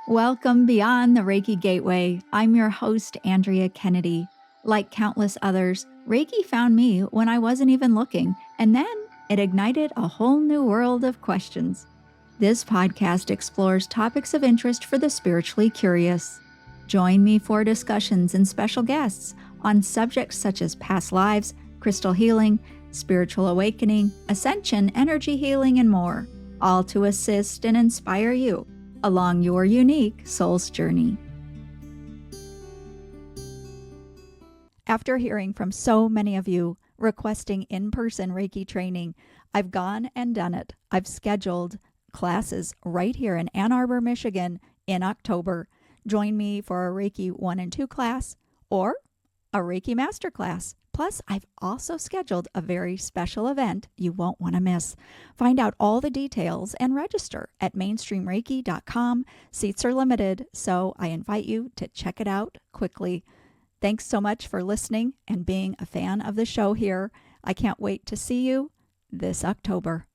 Welcome beyond the Reiki Gateway. I'm your host, Andrea Kennedy. Like countless others, Reiki found me when I wasn't even looking, and then it ignited a whole new world of questions. This podcast explores topics of interest for the spiritually curious. Join me for discussions and special guests on subjects such as past lives, crystal healing, spiritual awakening, ascension, energy healing, and more, all to assist and inspire you along your unique soul's journey. After hearing from so many of you requesting in-person Reiki training, I've gone and done it. I've scheduled classes right here in Ann Arbor, Michigan in October. Join me for a Reiki 1 and 2 class or a Reiki Master class. Plus, I've also scheduled a very special event you won't want to miss. Find out all the details and register at mainstreamreiki.com. Seats are limited, so I invite you to check it out quickly. Thanks so much for listening and being a fan of the show here. I can't wait to see you this October.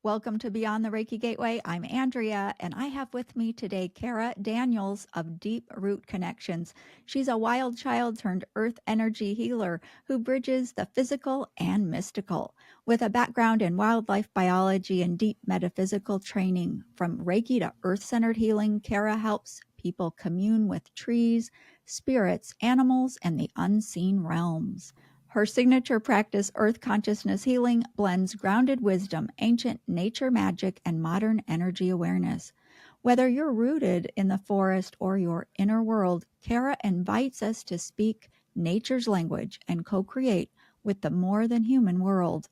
Welcome to Beyond the Reiki Gateway. I'm Andrea, and I have with me today Kara Daniels of Deep Root Connections. She's a wild child turned earth energy healer who bridges the physical and mystical. With a background in wildlife biology and deep metaphysical training, from Reiki to earth-centered healing, Kara helps people commune with trees, spirits, animals, and the unseen realms. Her signature practice, Earth Consciousness Healing, blends grounded wisdom, ancient nature magic, and modern energy awareness. Whether you're rooted in the forest or your inner world, Kara invites us to speak nature's language and co-create with the more than human world.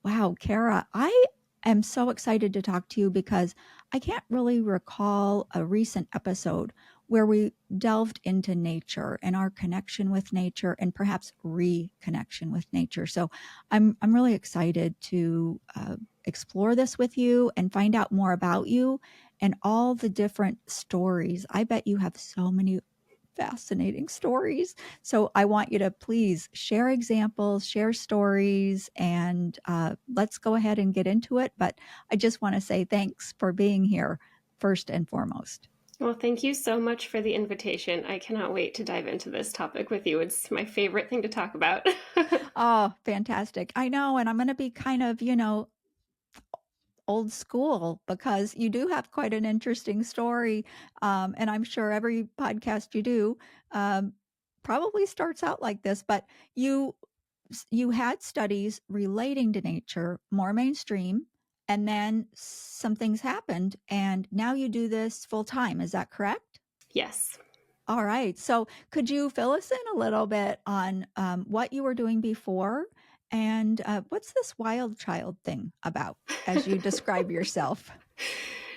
Wow, Kara, I am so excited to talk to you because I can't really recall a recent episode where we delved into nature and our connection with nature and perhaps reconnection with nature. So I'm really excited to explore this with you and find out more about you and all the different stories. I bet you have so many fascinating stories. So I want you to please share examples, share stories, and let's go ahead and get into it. But I just want to say thanks for being here first and foremost. Well, thank you so much for the invitation. I cannot wait to dive into this topic with you. It's my favorite thing to talk about. Oh, fantastic. I know. And I'm going to be kind of, old school because you do have quite an interesting story. And I'm sure every podcast you do probably starts out like this, but you had studies relating to nature, more mainstream, and then some things happened, and now you do this full time. Is that correct? Yes. All right. So could you fill us in a little bit on what you were doing before and what's this wild child thing about as you describe yourself?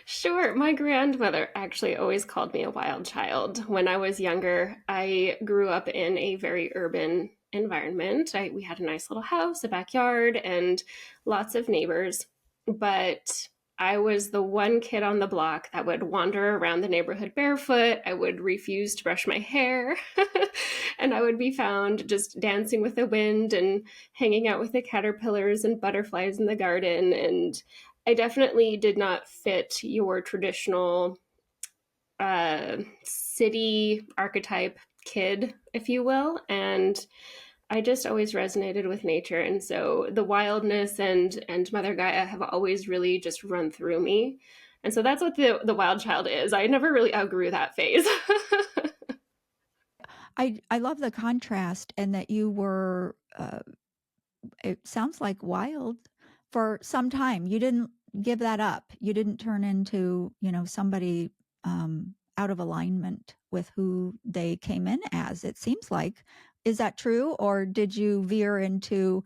Sure. My grandmother actually always called me a wild child. When I was younger, I grew up in a very urban environment. We had a nice little house, a backyard, and lots of neighbors. But I was the one kid on the block that would wander around the neighborhood barefoot. I would refuse to brush my hair. And I would be found just dancing with the wind and hanging out with the caterpillars and butterflies in the garden. And I definitely did not fit your traditional city archetype kid, if you will. And I just always resonated with nature. And so the wildness and Mother Gaia have always really just run through me. And so that's what the wild child is. I never really outgrew that phase. I love the contrast and that you were, it sounds like wild for some time. You didn't give that up. You didn't turn into, somebody out of alignment with who they came in as, it seems like. Is that true? Or did you veer into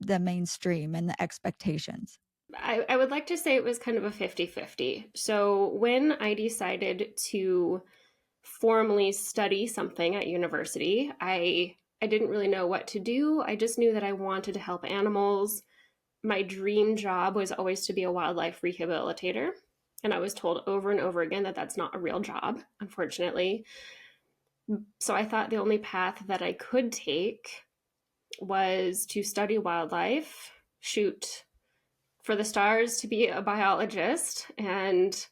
the mainstream and the expectations? I would like to say it was kind of a 50-50. So when I decided to formally study something at university, I didn't really know what to do. I just knew that I wanted to help animals. My dream job was always to be a wildlife rehabilitator. And I was told over and over again that that's not a real job, unfortunately. So I thought the only path that I could take was to study wildlife, shoot for the stars to be a biologist, and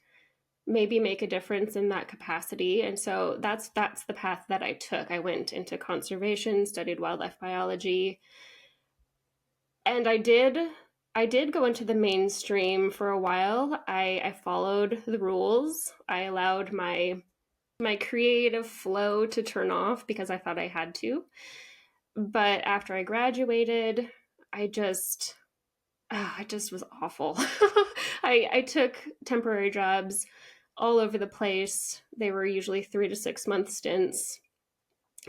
maybe make a difference in that capacity. And so that's the path that I took. I went into conservation, studied wildlife biology, and I did go into the mainstream for a while. I followed the rules. I allowed my creative flow to turn off because I thought I had to. But after I graduated, I just it just was awful. I took temporary jobs all over the place. They were usually 3 to 6 month stints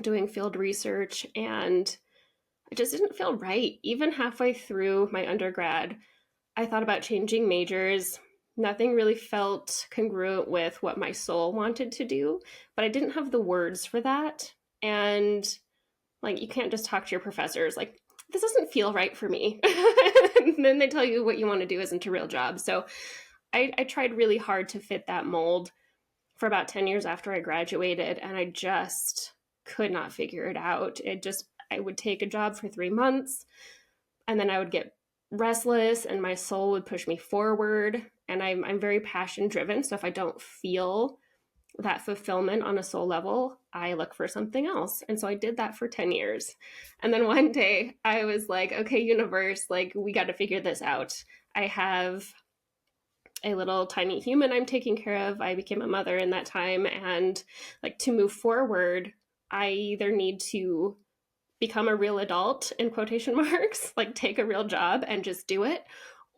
doing field research, and it just didn't feel right. Even halfway through my undergrad, I thought about changing majors. Nothing really felt congruent with what my soul wanted to do, but I didn't have the words for that. And like, you can't just talk to your professors like, this doesn't feel right for me. And then they tell you what you want to do isn't a real job. So I tried really hard to fit that mold for about 10 years after I graduated, and I just could not figure it out. I would take a job for 3 months, and then I would get restless, and my soul would push me forward. And I'm very passion driven. So if I don't feel that fulfillment on a soul level, I look for something else. And so I did that for 10 years. And then one day I was like, okay, universe, like, we got to figure this out. I have a little tiny human I'm taking care of. I became a mother in that time. And like, to move forward, I either need to become a real adult in quotation marks, like take a real job and just do it,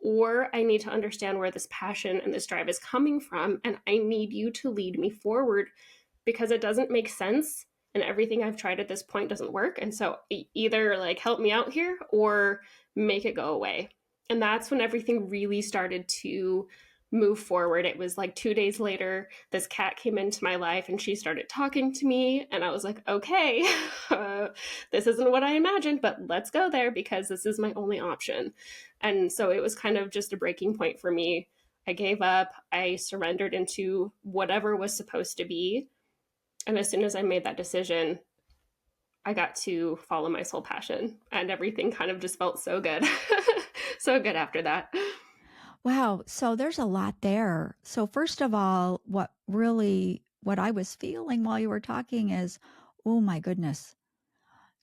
or I need to understand where this passion and this drive is coming from, and I need you to lead me forward because it doesn't make sense and everything I've tried at this point doesn't work. And so either like help me out here or make it go away. And that's when everything really started to move forward. It was like 2 days later, this cat came into my life and she started talking to me. And I was like, okay, this isn't what I imagined, but let's go there because this is my only option. And so it was kind of just a breaking point for me. I gave up, I surrendered into whatever was supposed to be. And as soon as I made that decision, I got to follow my soul passion, and everything kind of just felt so good. So good after that. Wow. So there's a lot there. So first of all, what I was feeling while you were talking is, oh my goodness,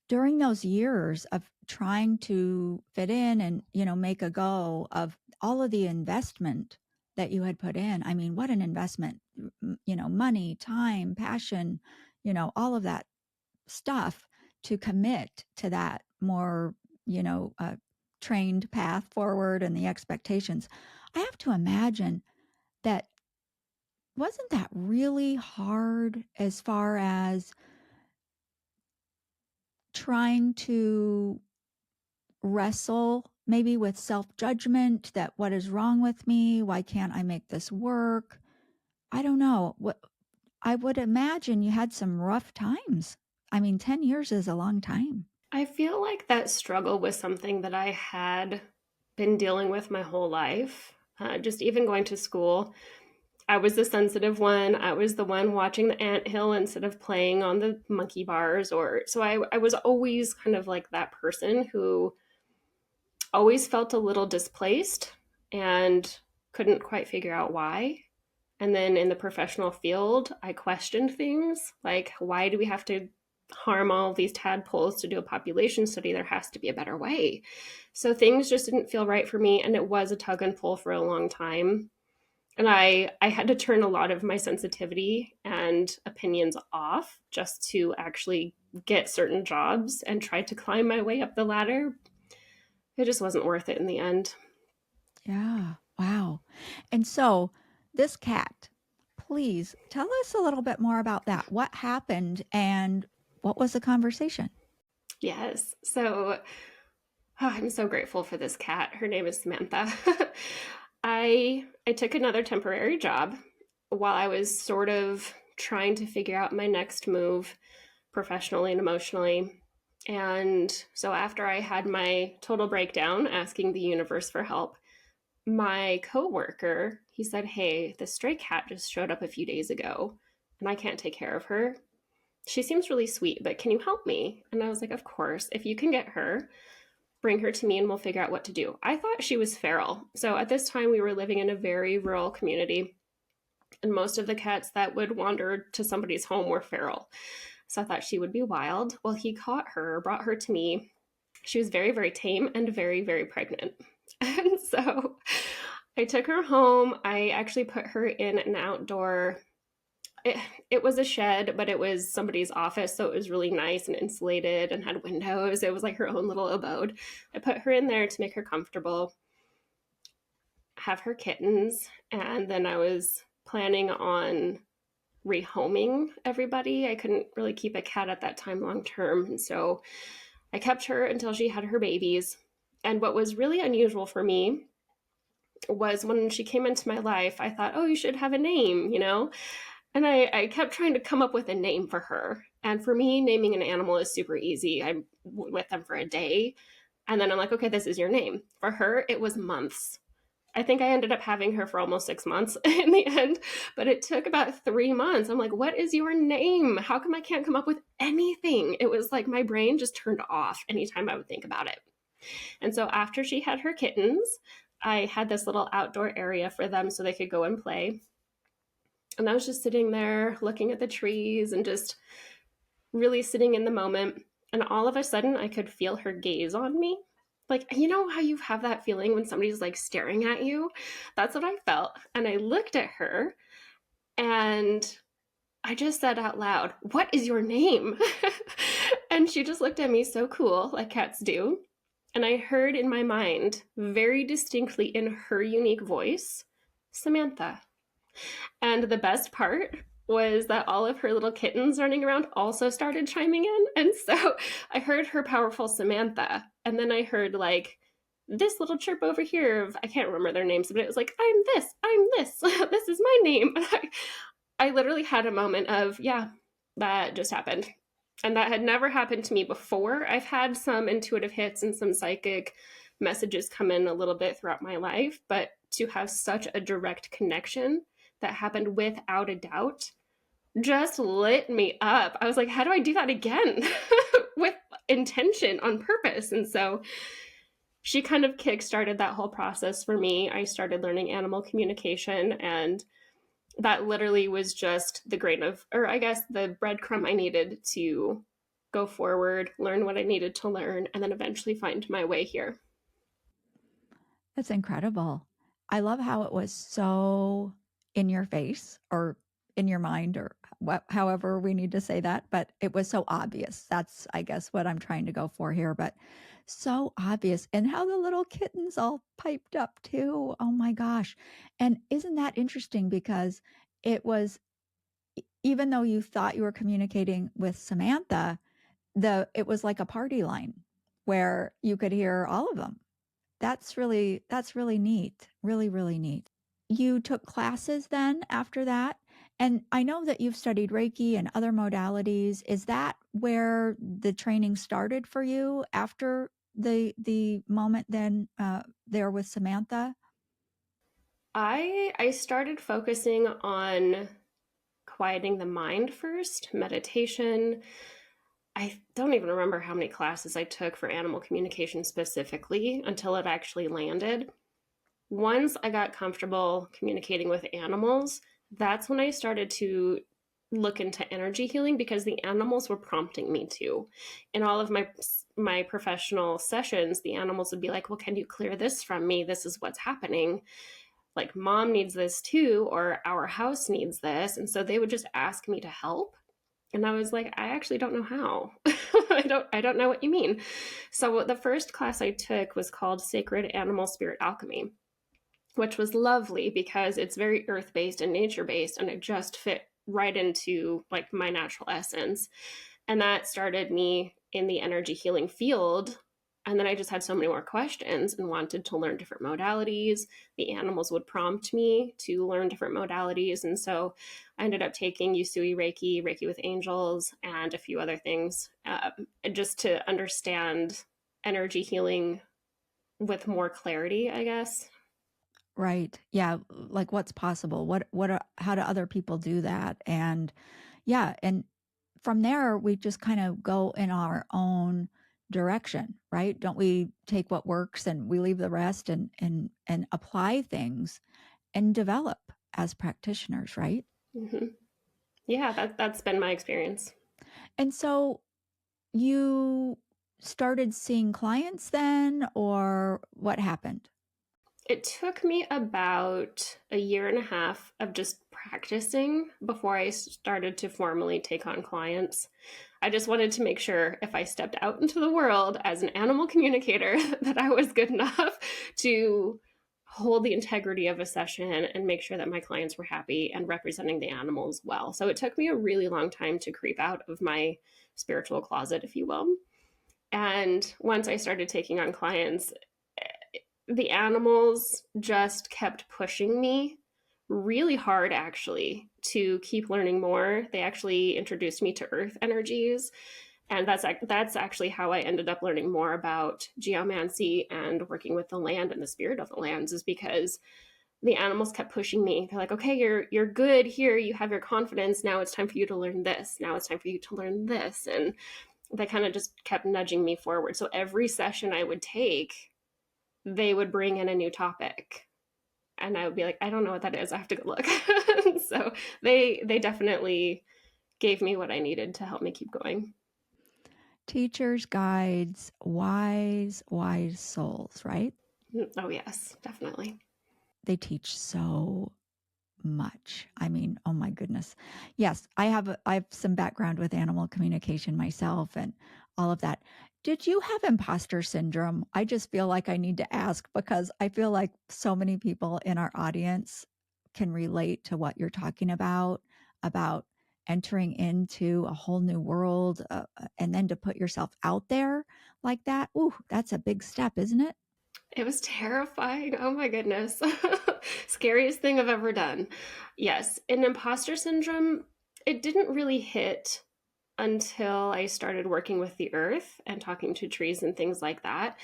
during those years of trying to fit in and, make a go of all of the investment that you had put in. I mean, what an investment, money, time, passion, all of that stuff to commit to that more, trained path forward and the expectations. I have to imagine that wasn't that really hard as far as trying to wrestle maybe with self-judgment that what is wrong with me? Why can't I make this work? I don't know. What I would imagine you had some rough times. I mean, 10 years is a long time. I feel like that struggle was something that I had been dealing with my whole life. Just even going to school, I was the sensitive one. I was the one watching the anthill instead of playing on the monkey bars. Or so I was always kind of like that person who always felt a little displaced and couldn't quite figure out why. And then in the professional field, I questioned things like, why do we have to harm all of these tadpoles to do a population study? There has to be a better way. So things just didn't feel right for me. And it was a tug and pull for a long time. And I had to turn a lot of my sensitivity and opinions off just to actually get certain jobs and try to climb my way up the ladder. It just wasn't worth it in the end. Yeah. Wow. And so this cat, please tell us a little bit more about that. What happened and what was the conversation? Yes. So I'm so grateful for this cat. Her name is Samantha. I took another temporary job while I was sort of trying to figure out my next move professionally and emotionally. And so after I had my total breakdown asking the universe for help, my coworker, he said, "Hey, this stray cat just showed up a few days ago and I can't take care of her. She seems really sweet, but can you help me?" And I was like, "Of course. If you can get her, bring her to me and we'll figure out what to do." I thought she was feral. So at this time, we were living in a very rural community. And most of the cats that would wander to somebody's home were feral. So I thought she would be wild. Well, he caught her, brought her to me. She was very, very tame and very, very pregnant. And so I took her home. I actually put her in an outdoor, it was a shed, but it was somebody's office. So it was really nice and insulated and had windows. It was like her own little abode. I put her in there to make her comfortable, have her kittens. And then I was planning on rehoming everybody. I couldn't really keep a cat at that time long term. And so I kept her until she had her babies. And what was really unusual for me was when she came into my life, I thought, oh, you should have a name, you know? And I kept trying to come up with a name for her. And for me, naming an animal is super easy. I'm with them for a day. And then I'm like, okay, this is your name. For her, it was months. I think I ended up having her for almost 6 months in the end, but it took about 3 months. I'm like, what is your name? How come I can't come up with anything? It was like my brain just turned off anytime I would think about it. And so after she had her kittens, I had this little outdoor area for them so they could go and play. And I was just sitting there looking at the trees and just really sitting in the moment. And all of a sudden, I could feel her gaze on me. Like, you know how you have that feeling when somebody's like staring at you? That's what I felt. And I looked at her and I just said out loud, "What is your name?" And she just looked at me so cool, like cats do. And I heard in my mind, very distinctly in her unique voice, Samantha. And the best part was that all of her little kittens running around also started chiming in. And so I heard her powerful Samantha. And then I heard like this little chirp over here of, I can't remember their names, but it was like, I'm this, this is my name. And I literally had a moment of, yeah, that just happened. And that had never happened to me before. I've had some intuitive hits and some psychic messages come in a little bit throughout my life, but to have such a direct connection that happened without a doubt just lit me up. I was like, how do I do that again? With intention, on purpose. And so she kind of kickstarted that whole process for me. I started learning animal communication, and that literally was just the grain of, or I guess the breadcrumb I needed to go forward, learn what I needed to learn, and then eventually find my way here. That's incredible. I love how it was so in your face or in your mind or however we need to say that, but it was so obvious. That's, I guess, what I'm trying to go for here, but so obvious. And how the little kittens all piped up too. Oh my gosh. And isn't that interesting because it was, even though you thought you were communicating with Samantha, it was like a party line where you could hear all of them. That's really neat. Really, really neat. You took classes then after that? And I know that you've studied Reiki and other modalities. Is that where the training started for you after the moment then there with Samantha? I started focusing on quieting the mind first, meditation. I don't even remember how many classes I took for animal communication specifically until it actually landed. Once I got comfortable communicating with animals, that's when I started to look into energy healing because the animals were prompting me to. In all of my professional sessions, the animals would be like, "Well, can you clear this from me? This is what's happening. Like mom needs this too, or our house needs this." And so they would just ask me to help. And I was like, I actually don't know how. I don't know what you mean. So the first class I took was called Sacred Animal Spirit Alchemy, which was lovely because it's very earth-based and nature-based, and it just fit right into like my natural essence. And that started me in the energy healing field. And then I just had so many more questions and wanted to learn different modalities. The animals would prompt me to learn different modalities. And so I ended up taking Usui Reiki, Reiki with angels, and a few other things just to understand energy healing with more clarity, I guess. Right. Yeah, like what's possible? How do other people do that? And yeah, and from there we just kind of go in our own direction, right? Don't we take what works and we leave the rest and apply things and develop as practitioners, right? Mm-hmm. Yeah, that's been my experience. And so you started seeing clients then, or what happened? It took me about a year and a half of just practicing before I started to formally take on clients. I just wanted to make sure if I stepped out into the world as an animal communicator that I was good enough to hold the integrity of a session and make sure that my clients were happy and representing the animals well. So it took me a really long time to creep out of my spiritual closet, if you will. And once I started taking on clients, the animals just kept pushing me really hard, actually, to keep learning more. They actually introduced me to earth energies, and that's actually how I ended up learning more about geomancy and working with the land and the spirit of the lands, is because the animals kept pushing me. They're like, okay, you're good here, you have your confidence, now it's time for you to learn this, now it's time for you to learn this. And they kind of just kept nudging me forward. So every session I would take, they would bring in a new topic, and I would be like, I don't know what that is, I have to go look. So they definitely gave me what I needed to help me keep going. Teachers, guides, wise, wise souls, right? Oh yes, definitely. They teach so much. I mean, oh my goodness. Yes, I have some background with animal communication myself and all of that. Did you have imposter syndrome? I just feel like I need to ask because I feel like so many people in our audience can relate to what you're talking about entering into a whole new world, and then to put yourself out there like that. Ooh, that's a big step, isn't it? It was terrifying. Oh my goodness. Scariest thing I've ever done. Yes, in imposter syndrome, it didn't really hit until I started working with the earth and talking to trees and things like that.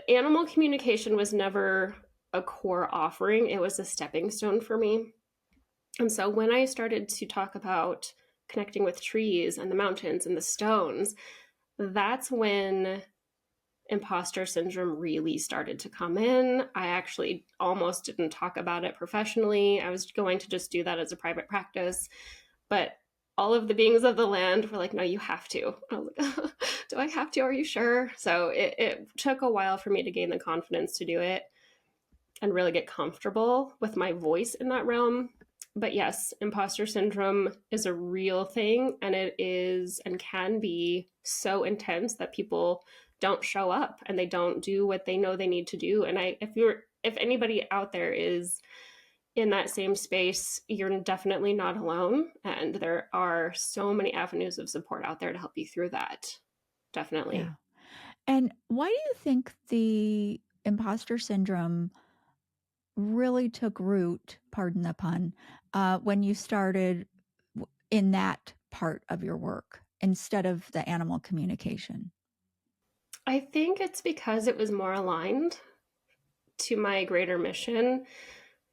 Animal communication was never a core offering, it was a stepping stone for me. And so when I started to talk about connecting with trees and the mountains and the stones, that's when imposter syndrome really started to come in. I actually almost didn't talk about it professionally. I was going to just do that as a private practice, but all of the beings of the land were like, no, you have to. I was like, do I have to? Are you sure? So it took a while for me to gain the confidence to do it and really get comfortable with my voice in that realm. But yes, imposter syndrome is a real thing, and it is and can be so intense that people don't show up and they don't do what they know they need to do. And if anybody out there is in that same space, you're definitely not alone, and there are so many avenues of support out there to help you through that. Definitely. Yeah. And why do you think the imposter syndrome really took root, pardon the pun, when you started in that part of your work instead of the animal communication? I think it's because it was more aligned to my greater mission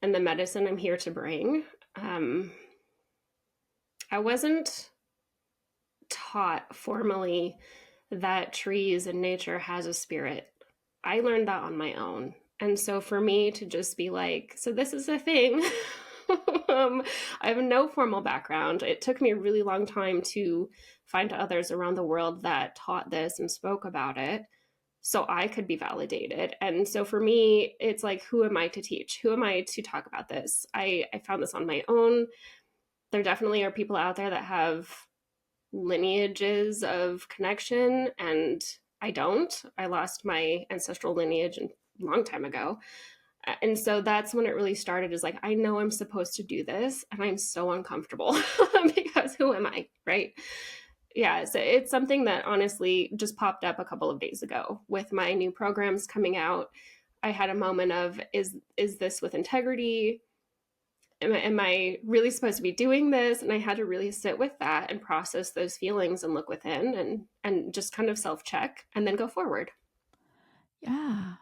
and the medicine I'm here to bring. Um, I wasn't taught formally that trees and nature has a spirit. I learned that on my own. And so for me to just be like, so this is a thing, I have no formal background. It took me a really long time to find others around the world that taught this and spoke about it so I could be validated. And so for me, it's like, who am I to teach? Who am I to talk about this? I found this on my own. There definitely are people out there that have lineages of connection, and I don't. I lost my ancestral lineage a long time ago. And so that's when it really started, is like, I know I'm supposed to do this and I'm so uncomfortable because who am I, right? Yeah, so it's something that honestly just popped up a couple of days ago with my new programs coming out. I had a moment of, is this with integrity? Am I really supposed to be doing this? And I had to really sit with that and process those feelings and look within and just kind of self-check and then go forward. Yeah.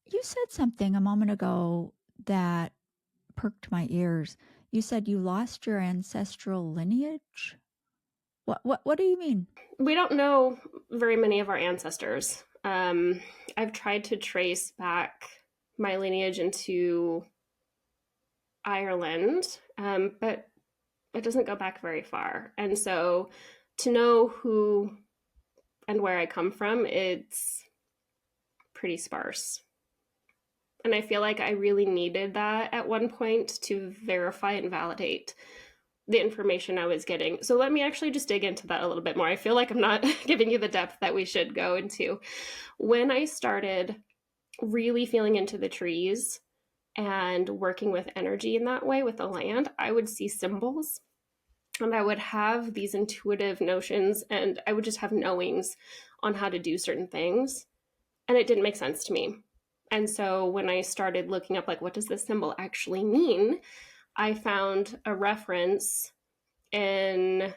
You said something a moment ago that perked my ears. You said you lost your ancestral lineage? What do you mean? We don't know very many of our ancestors. I've tried to trace back my lineage into Ireland, but it doesn't go back very far. And so to know who and where I come from, it's pretty sparse. And I feel like I really needed that at one point to verify and validate the information I was getting. So let me actually just dig into that a little bit more. I feel like I'm not giving you the depth that we should go into. When I started really feeling into the trees and working with energy in that way with the land, I would see symbols and I would have these intuitive notions and I would just have knowings on how to do certain things. And it didn't make sense to me. And so when I started looking up, like, what does this symbol actually mean? I found a reference in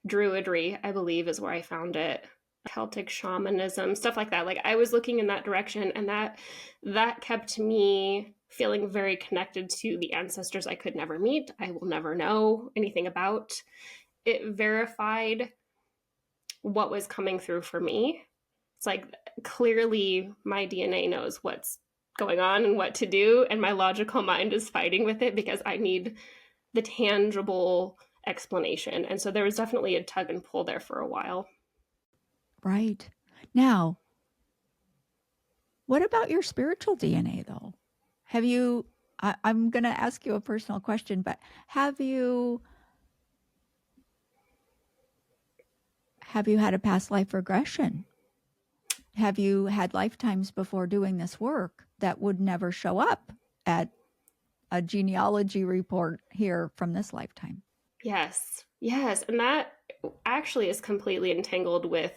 Druidry, I believe is where I found it. Celtic shamanism, stuff like that. Like I was looking in that direction, and that kept me feeling very connected to the ancestors I could never meet, I will never know anything about. It verified what was coming through for me. It's like clearly my DNA knows what's going on and what to do, and my logical mind is fighting with it because I need the tangible explanation. And so there was definitely a tug and pull there for a while. Right. Now, what about your spiritual DNA though? Have you, I'm going to ask you a personal question, but have you had a past life regression? Have you had lifetimes before doing this work that would never show up at a genealogy report here from this lifetime? Yes. Yes. And that actually is completely entangled with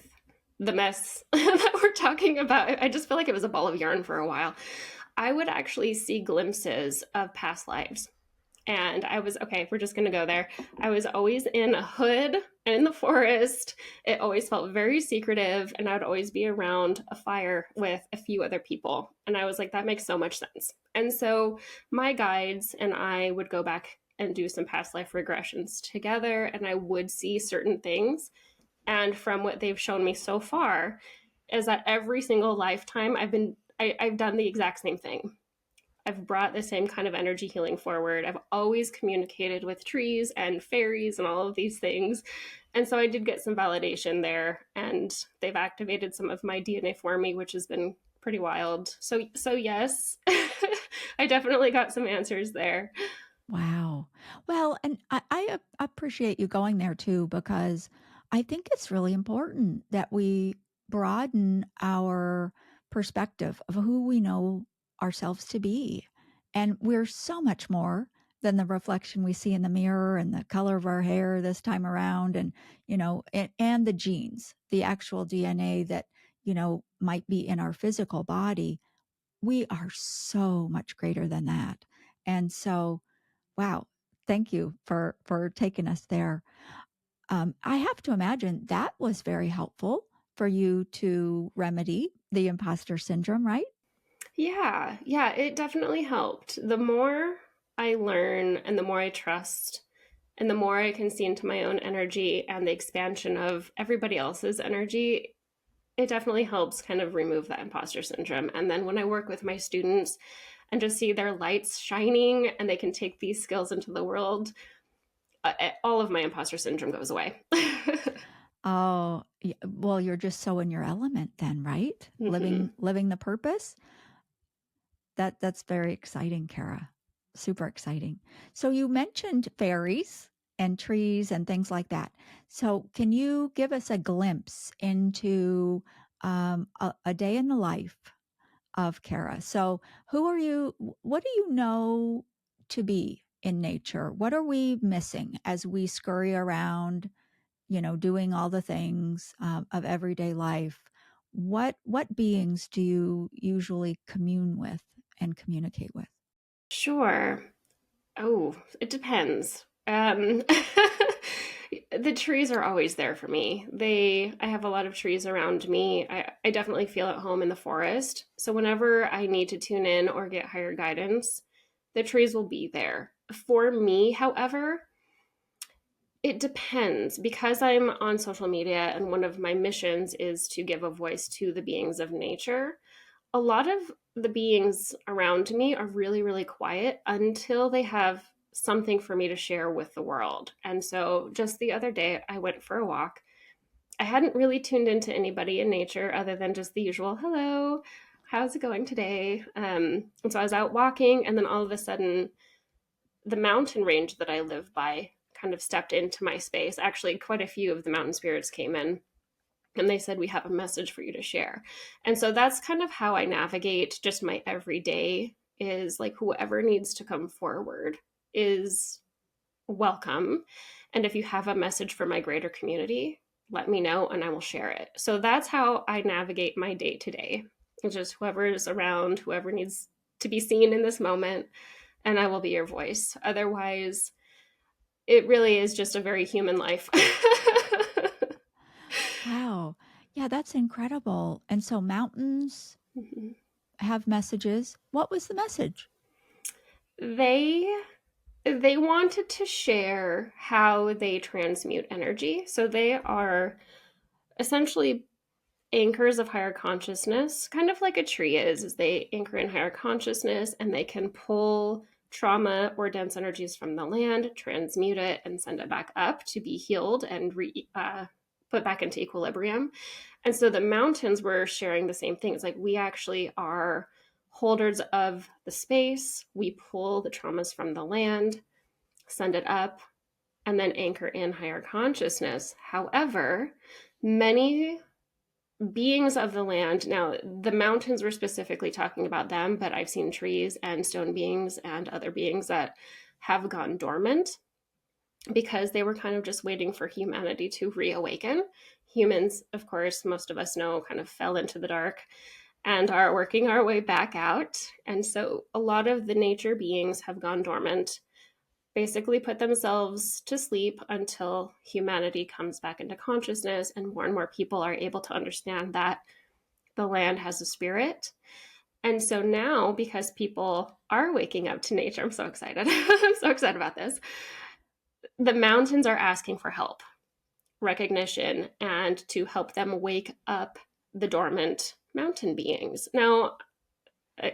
the mess that we're talking about. I just feel like it was a ball of yarn for a while. I would actually see glimpses of past lives. And I was, okay, we're just going to go there. I was always in a hood and in the forest. It always felt very secretive. And I would always be around a fire with a few other people. And I was like, that makes so much sense. And so my guides and I would go back and do some past life regressions together. And I would see certain things. And from what they've shown me so far, is that every single lifetime I've done the exact same thing. I've brought the same kind of energy healing forward. I've always communicated with trees and fairies and all of these things. And so I did get some validation there, and they've activated some of my DNA for me, which has been pretty wild. So yes, I definitely got some answers there. Wow. Well, and I appreciate you going there too, because I think it's really important that we broaden our perspective of who we know ourselves to be. And we're so much more than the reflection we see in the mirror and the color of our hair this time around, and, and the genes, the actual DNA that, might be in our physical body. We are so much greater than that. And so, wow. Thank you for taking us there. I have to imagine that was very helpful for you to remedy the imposter syndrome, right? Yeah, it definitely helped. The more I learn and the more I trust and the more I can see into my own energy and the expansion of everybody else's energy, it definitely helps kind of remove that imposter syndrome. And then when I work with my students and just see their lights shining and they can take these skills into the world, all of my imposter syndrome goes away. Oh, well, you're just so in your element then, right? Mm-hmm. Living the purpose. That's very exciting, Kara. Super exciting. So you mentioned fairies and trees and things like that. So can you give us a glimpse into a day in the life of Kara? So who are you? What do you know to be in nature? What are we missing as we scurry around, doing all the things of everyday life? What beings do you usually commune with and communicate with? Sure. Oh, it depends. The trees are always there for me. I have a lot of trees around me. I definitely feel at home in the forest. So whenever I need to tune in or get higher guidance, the trees will be there. For me, however, it depends because I'm on social media and one of my missions is to give a voice to the beings of nature. A lot of the beings around me are really, really quiet until they have something for me to share with the world. And so just the other day, I went for a walk. I hadn't really tuned into anybody in nature other than just the usual, hello, how's it going today? And so I was out walking, and then all of a sudden, the mountain range that I live by kind of stepped into my space. Actually, quite a few of the mountain spirits came in and they said, we have a message for you to share. And so that's kind of how I navigate just my everyday, is like whoever needs to come forward is welcome. And if you have a message for my greater community, let me know and I will share it. So that's how I navigate my day to day. It's just whoever is around, whoever needs to be seen in this moment, and I will be your voice. Otherwise, it really is just a very human life. Wow. Yeah, that's incredible. And so mountains have messages. What was the message? They wanted to share how they transmute energy. So they are essentially anchors of higher consciousness, kind of like a tree is they anchor in higher consciousness and they can pull trauma or dense energies from the land, transmute it, and send it back up to be healed and put back into equilibrium. And so the mountains were sharing the same thing. It's like we actually are holders of the space. We pull the traumas from the land, send it up, and then anchor in higher consciousness. However, many beings of the land, now the mountains were specifically talking about them, but I've seen trees and stone beings and other beings that have gone dormant because they were kind of just waiting for humanity to reawaken. Humans, of course, most of us know, kind of fell into the dark and are working our way back out. And so a lot of the nature beings have gone dormant, basically put themselves to sleep until humanity comes back into consciousness and more people are able to understand that the land has a spirit. And so now, because people are waking up to nature, I'm so excited. I'm so excited about this. The mountains are asking for help, recognition, and to help them wake up the dormant mountain beings. Now,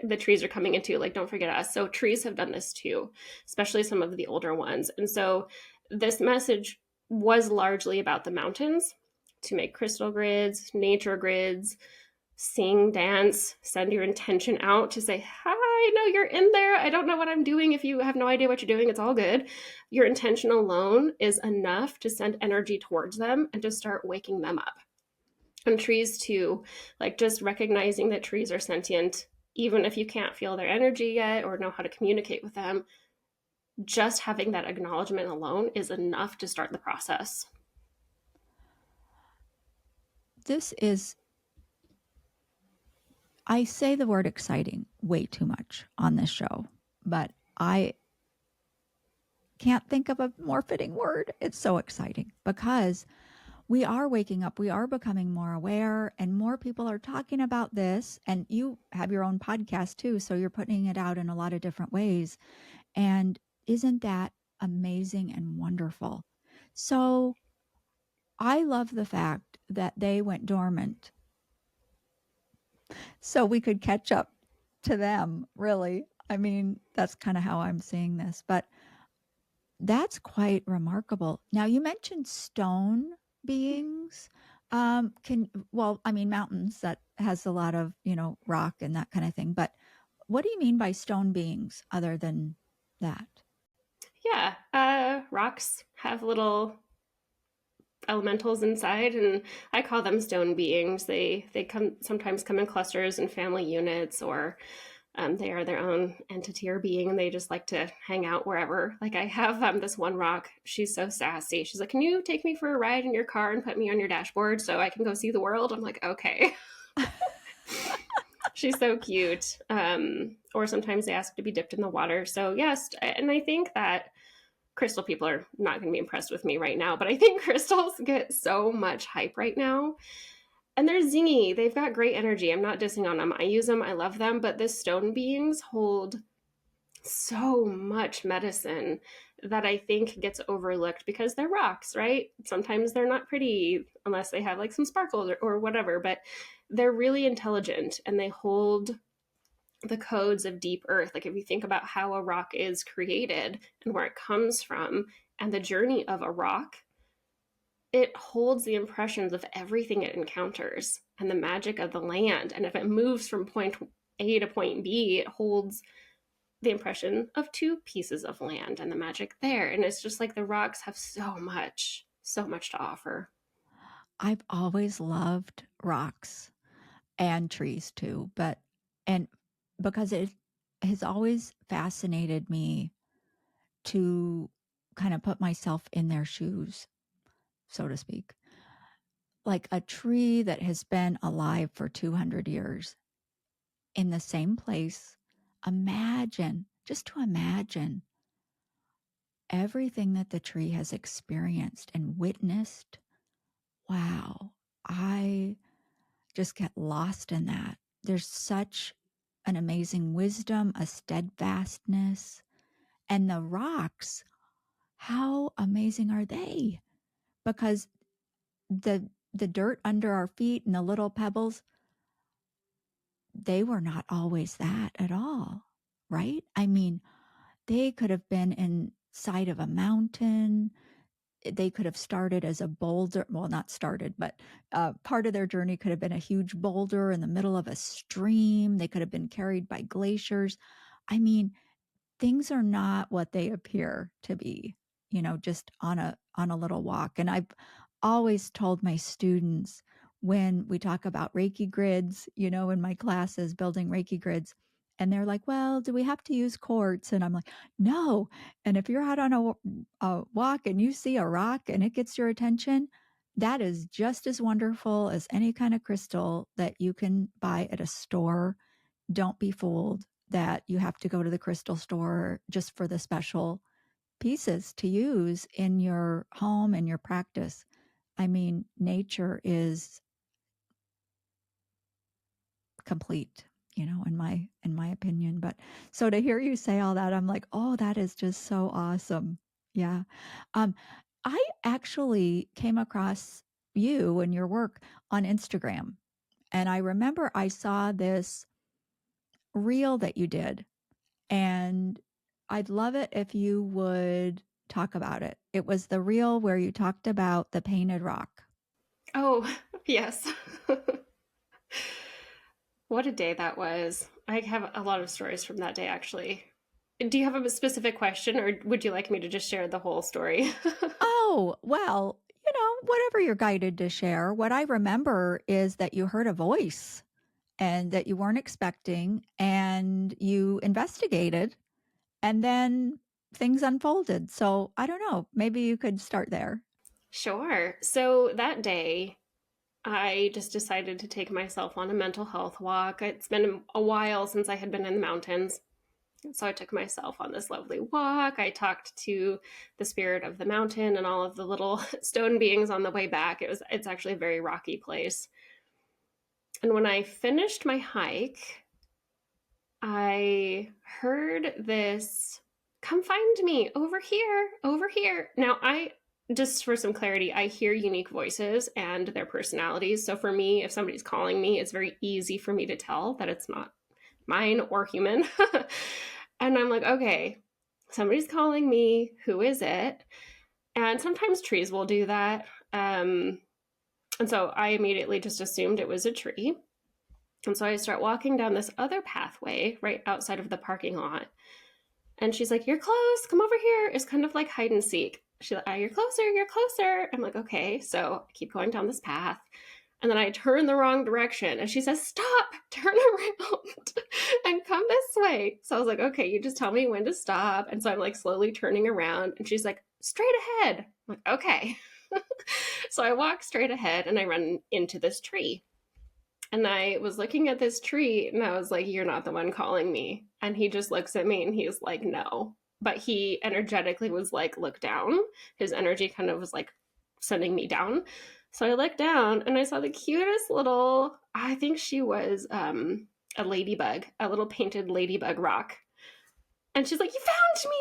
the trees are coming into, like, don't forget us. So trees have done this too, especially some of the older ones. And so this message was largely about the mountains, to make crystal grids, nature grids, sing, dance, send your intention out to say, hi, no, you're in there. I don't know what I'm doing. If you have no idea what you're doing, it's all good. Your intention alone is enough to send energy towards them and to start waking them up. And trees too, like just recognizing that trees are sentient, even if you can't feel their energy yet or know how to communicate with them, just having that acknowledgement alone is enough to start the process. This is, I say the word exciting way too much on this show, but I can't think of a more fitting word. It's so exciting because we are waking up, we are becoming more aware, and more people are talking about this. And you have your own podcast too, so you're putting it out in a lot of different ways. And isn't that amazing and wonderful? So I love the fact that they went dormant so we could catch up to them, really. I mean, that's kind of how I'm seeing this, but that's quite remarkable. Now, you mentioned stone beings. I mean, mountains that has a lot of, rock and that kind of thing. But what do you mean by stone beings other than that? Yeah, rocks have little elementals inside, and I call them stone beings. They sometimes come in clusters and family units, or they are their own entity or being, and they just like to hang out wherever. Like I have this one rock. She's so sassy. She's like, "Can you take me for a ride in your car and put me on your dashboard so I can go see the world?" I'm like, "Okay." She's so cute. Or sometimes they ask to be dipped in the water. So yes, and I think that crystal people are not going to be impressed with me right now, but I think crystals get so much hype right now. And they're zingy. They've got great energy. I'm not dissing on them. I use them. I love them. But the stone beings hold so much medicine that I think gets overlooked because they're rocks, right? Sometimes they're not pretty unless they have like some sparkles or whatever, but they're really intelligent and they hold the codes of deep earth. Like if you think about how a rock is created and where it comes from and the journey of a rock, it holds the impressions of everything it encounters and the magic of the land. And if it moves from point A to point B, it holds the impression of two pieces of land and the magic there. And it's just like the rocks have so much to offer. I've always loved rocks and trees too, and because it has always fascinated me to kind of put myself in their shoes, so to speak. Like a tree that has been alive for 200 years in the same place. Just to imagine everything that the tree has experienced and witnessed. Wow, I just get lost in that. There's such an amazing wisdom, a steadfastness, and the rocks, how amazing are they? Because the dirt under our feet and the little pebbles, they were not always that at all, right? I mean, they could have been inside of a mountain. They could have started as a boulder. Well, not started, but part of their journey could have been a huge boulder in the middle of a stream. They could have been carried by glaciers. I mean, things are not what they appear to be, just on a little walk. And I've always told my students when we talk about Reiki grids, in my classes, building Reiki grids, and they're like, well, do we have to use quartz? And I'm like, no. And if you're out on a walk and you see a rock and it gets your attention, that is just as wonderful as any kind of crystal that you can buy at a store. Don't be fooled that you have to go to the crystal store just for the special pieces to use in your home and your practice. I mean, nature is complete, in my opinion. But so to hear you say all that, I'm like, oh, that is just so awesome. Yeah. Um, I actually came across you and your work on Instagram. And I remember I saw this reel that you did. And I'd love it if you would talk about it. It was the reel where you talked about the painted rock. Oh, yes. What a day that was. I have a lot of stories from that day, actually. Do you have a specific question, or would you like me to just share the whole story? Oh, well, whatever you're guided to share. What I remember is that you heard a voice and that you weren't expecting, and you investigated, and then things unfolded. So I don't know. Maybe you could start there. Sure. So that day, I just decided to take myself on a mental health walk. It's been a while since I had been in the mountains. So I took myself on this lovely walk. I talked to the spirit of the mountain and all of the little stone beings on the way back. It's actually a very rocky place. And when I finished my hike, I heard this, come find me over here, over here. Now, just for some clarity, I hear unique voices and their personalities. So for me, if somebody's calling me, it's very easy for me to tell that it's not mine or human. And I'm like, okay, somebody's calling me. Who is it? And sometimes trees will do that. And so I immediately just assumed it was a tree. And so I start walking down this other pathway right outside of the parking lot. And she's like, you're close, come over here. It's kind of like hide and seek. She's like, you're closer, you're closer. I'm like, okay. So I keep going down this path. And then I turn the wrong direction. And she says, stop, turn around and come this way. So I was like, okay, you just tell me when to stop. And so I'm like slowly turning around. And she's like, straight ahead. I'm like, okay. So I walk straight ahead and I run into this tree. And I was looking at this tree and I was like, you're not the one calling me. And he just looks at me and he's like, no. But he energetically was like, look down. His energy kind of was like sending me down. So I looked down and I saw the cutest little, I think she was a ladybug, a little painted ladybug rock. And she's like, you found me.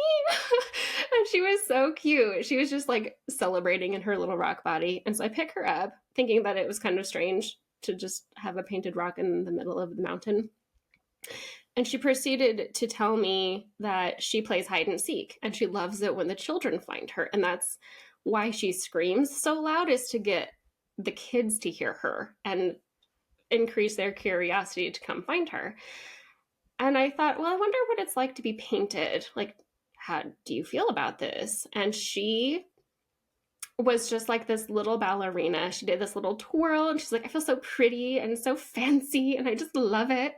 And she was so cute. She was just like celebrating in her little rock body. And so I pick her up thinking that it was kind of strange to just have a painted rock in the middle of the mountain. And she proceeded to tell me that she plays hide and seek and she loves it when the children find her. And that's why she screams so loud, is to get the kids to hear her and increase their curiosity to come find her. And I thought, well, I wonder what it's like to be painted. Like, how do you feel about this? And she was just like this little ballerina. She did this little twirl and she's like, I feel so pretty and so fancy and I just love it.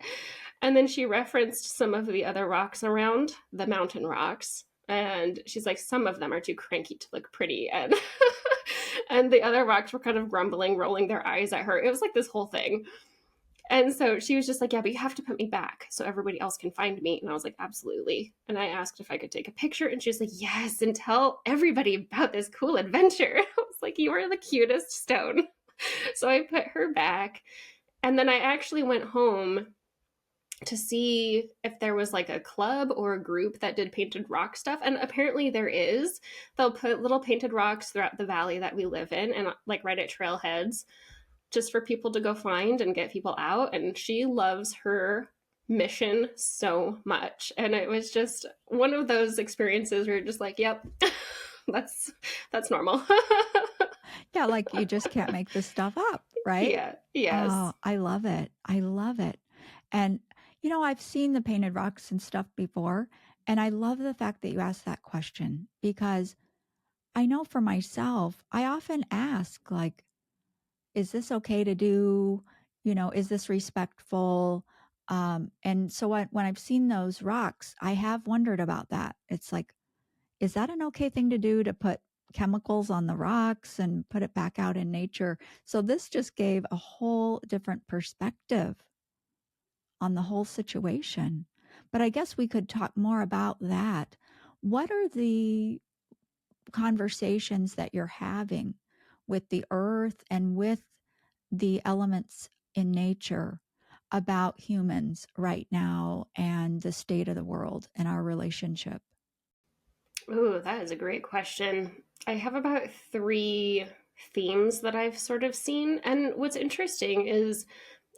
And then she referenced some of the other rocks around, the mountain rocks. And she's like, some of them are too cranky to look pretty. And and the other rocks were kind of grumbling, rolling their eyes at her. It was like this whole thing. And so she was just like, yeah, but you have to put me back so everybody else can find me. And I was like, absolutely. And I asked if I could take a picture. And she was like, yes, and tell everybody about this cool adventure. I was like, you are the cutest stone. So I put her back. And then I actually went home to see if there was like a club or a group that did painted rock stuff. And apparently there is. They'll put little painted rocks throughout the valley that we live in and like right at trailheads, just for people to go find and get people out. And she loves her mission so much. And it was just one of those experiences where you're just like, yep, that's normal. Yeah, like you just can't make this stuff up, right? Yeah. Yes. Oh, I love it. I love it. And, I've seen the painted rocks and stuff before. And I love the fact that you asked that question because I know for myself, I often ask, like, is this okay to do? Is this respectful? And so when I've seen those rocks, I have wondered about that. It's like, is that an okay thing to do, to put chemicals on the rocks and put it back out in nature? So this just gave a whole different perspective on the whole situation. But I guess we could talk more about that. What are the conversations that you're having with the earth and with the elements in nature about humans right now and the state of the world and our relationship? Oh, that is a great question. I have about 3 themes that I've sort of seen. And what's interesting is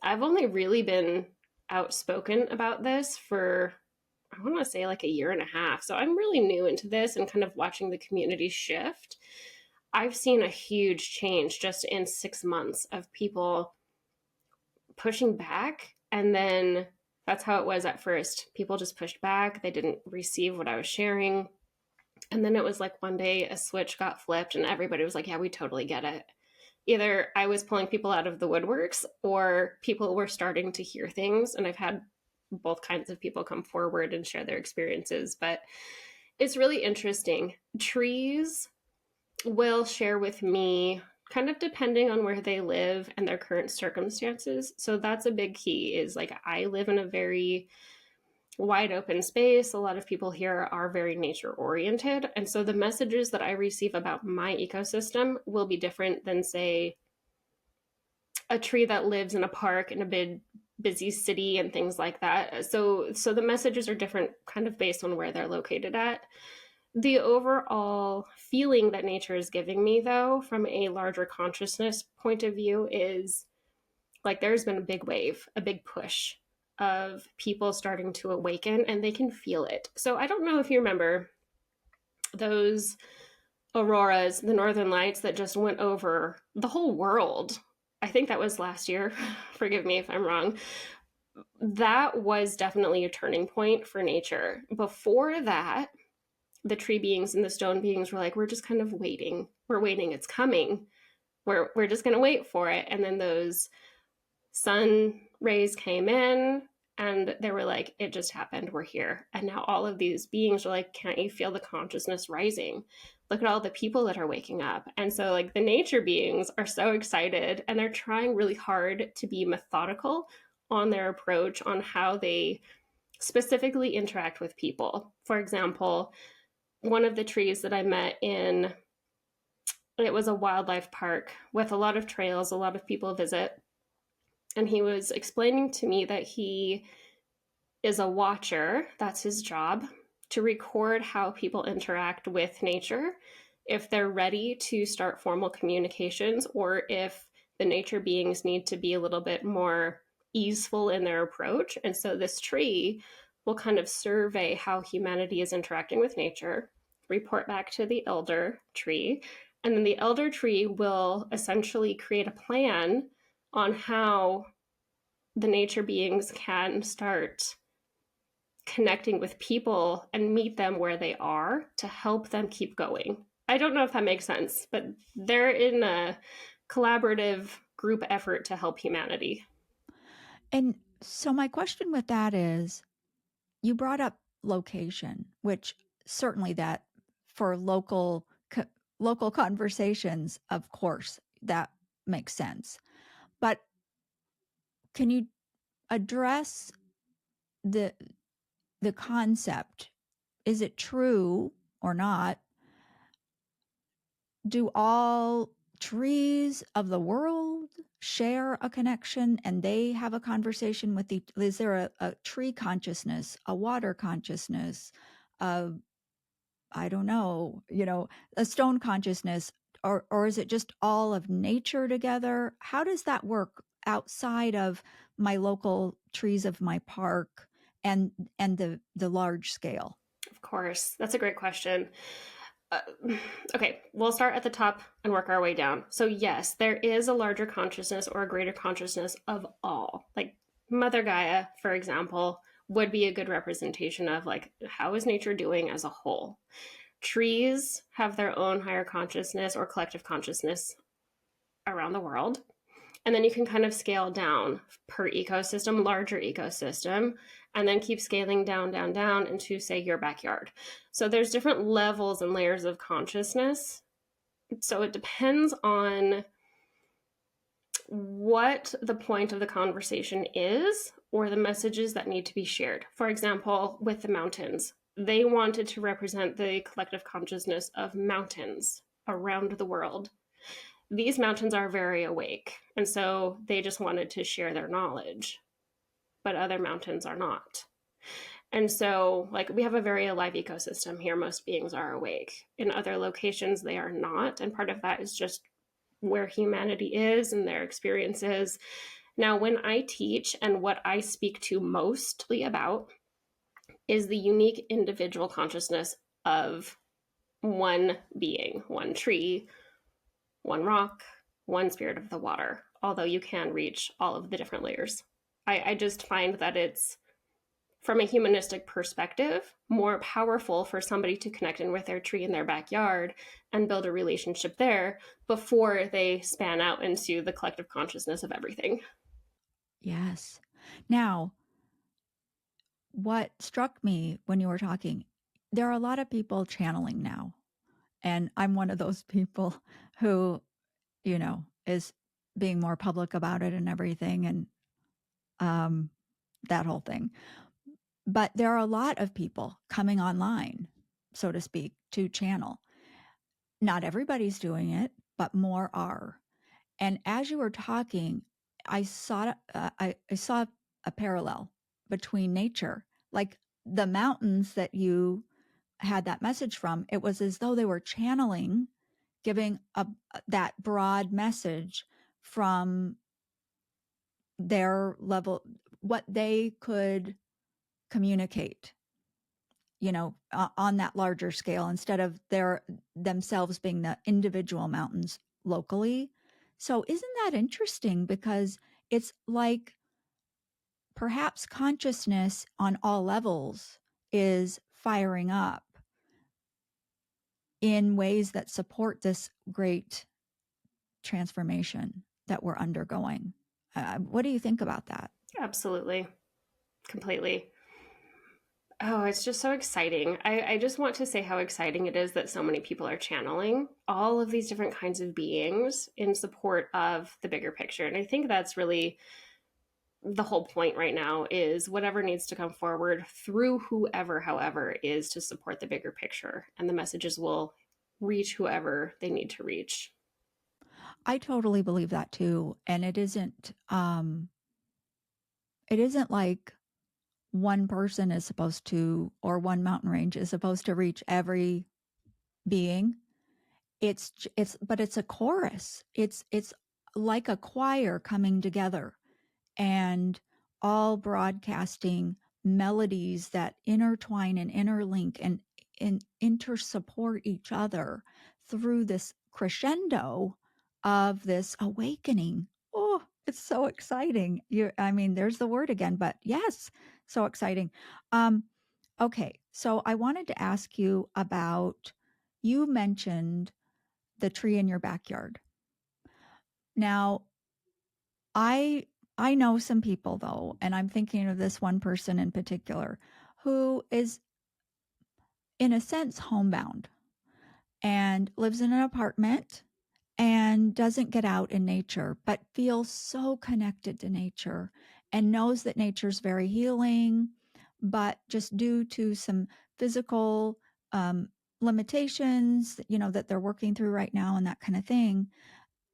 I've only really been outspoken about this for, I want to say, like a year and a half. So I'm really new into this and kind of watching the community shift. I've seen a huge change just in 6 months of people pushing back. And then that's how it was at first. People just pushed back, they didn't receive what I was sharing. And then it was like one day a switch got flipped and everybody was like, yeah, we totally get it. Either I was pulling people out of the woodworks or people were starting to hear things. And I've had both kinds of people come forward and share their experiences. But it's really interesting. Trees will share with me kind of depending on where they live and their current circumstances. So that's a big key, is like I live in a very wide open space. A lot of people here are very nature oriented. And so the messages that I receive about my ecosystem will be different than, say, a tree that lives in a park in a big busy city and things like that. So the messages are different kind of based on where they're located at. The overall feeling that nature is giving me, though, from a larger consciousness point of view, is like there's been a big wave, a big push of people starting to awaken and they can feel it. So I don't know if you remember those auroras, the northern lights that just went over the whole world. I think that was last year. Forgive me if I'm wrong. That was definitely a turning point for nature. Before that, the tree beings and the stone beings were like, we're just kind of waiting. We're waiting. It's coming. We're just going to wait for it. And then those sun rays came in and they were like, it just happened. We're here. And now all of these beings are like, can't you feel the consciousness rising? Look at all the people that are waking up. And so like the nature beings are so excited and they're trying really hard to be methodical on their approach on how they specifically interact with people. For example, one of the trees that I met in, it was a wildlife park with a lot of trails, a lot of people visit. And he was explaining to me that he is a watcher. That's his job, to record how people interact with nature, if they're ready to start formal communications, or if the nature beings need to be a little bit more easeful in their approach. And so this tree will kind of survey how humanity is interacting with nature, report back to the elder tree, and then the elder tree will essentially create a plan on how the nature beings can start connecting with people and meet them where they are to help them keep going. I don't know if that makes sense, but they're in a collaborative group effort to help humanity. And so my question with that is, you brought up location, which certainly that for local conversations, of course, that makes sense. But can you address the concept? Is it true or not? Do all trees of the world share a connection and they have a conversation with each? Is there a tree consciousness, a water consciousness, I don't know, a stone consciousness, or is it just all of nature together? How does that work outside of my local trees of my park and the large scale? Of course, that's a great question. Uh, okay, we'll start at the top and work our way down. So, yes, there is a larger consciousness or a greater consciousness of all. Like Mother Gaia, for example, would be a good representation of like how is nature doing as a whole. Trees have their own higher consciousness or collective consciousness around the world. And then you can kind of scale down per ecosystem, larger ecosystem, and then keep scaling down, down, down into, say, your backyard. So there's different levels and layers of consciousness. So it depends on what the point of the conversation is or the messages that need to be shared. For example, with the mountains, they wanted to represent the collective consciousness of mountains around the world. These mountains are very awake, and so they just wanted to share their knowledge, but other mountains are not. And so, like, we have a very alive ecosystem here. Most beings are awake. In other locations, they are not. And part of that is just where humanity is and their experiences. Now, when I teach, and what I speak to mostly about is the unique individual consciousness of one being, one tree, one rock, one spirit of the water, although you can reach all of the different layers. I just find that it's, from a humanistic perspective, more powerful for somebody to connect in with their tree in their backyard and build a relationship there before they span out into the collective consciousness of everything. Yes. Now, what struck me when you were talking, there are a lot of people channeling now. And I'm one of those people who, is being more public about it and everything and that whole thing. But there are a lot of people coming online, so to speak, to channel. Not everybody's doing it, but more are. And as you were talking, I saw I saw a parallel between nature, like the mountains that you had that message from. It was as though they were channeling, giving that broad message from their level, what they could communicate, on that larger scale instead of their themselves being the individual mountains locally. So isn't that interesting? Because it's like perhaps consciousness on all levels is firing up in ways that support this great transformation that we're undergoing. What do you think about that? Absolutely. Completely. Oh, it's just so exciting. I just want to say how exciting it is that so many people are channeling all of these different kinds of beings in support of the bigger picture. And I think that's really the whole point right now is whatever needs to come forward through whoever, however, is to support the bigger picture. And the messages will reach whoever they need to reach. I totally believe that too. And it isn't like one person is supposed to, or one mountain range is supposed to reach every being. But it's a chorus. It's like a choir coming together and all broadcasting melodies that intertwine and interlink and intersupport each other through this crescendo of this awakening. Oh, it's so exciting. I mean, there's the word again, but yes, so exciting. Okay, so I wanted to ask you about, you mentioned the tree in your backyard. Now, I I know some people though, and I'm thinking of this one person in particular who is in a sense homebound and lives in an apartment and doesn't get out in nature, but feels so connected to nature and knows that nature's very healing, but just due to some physical limitations, that they're working through right now and that kind of thing,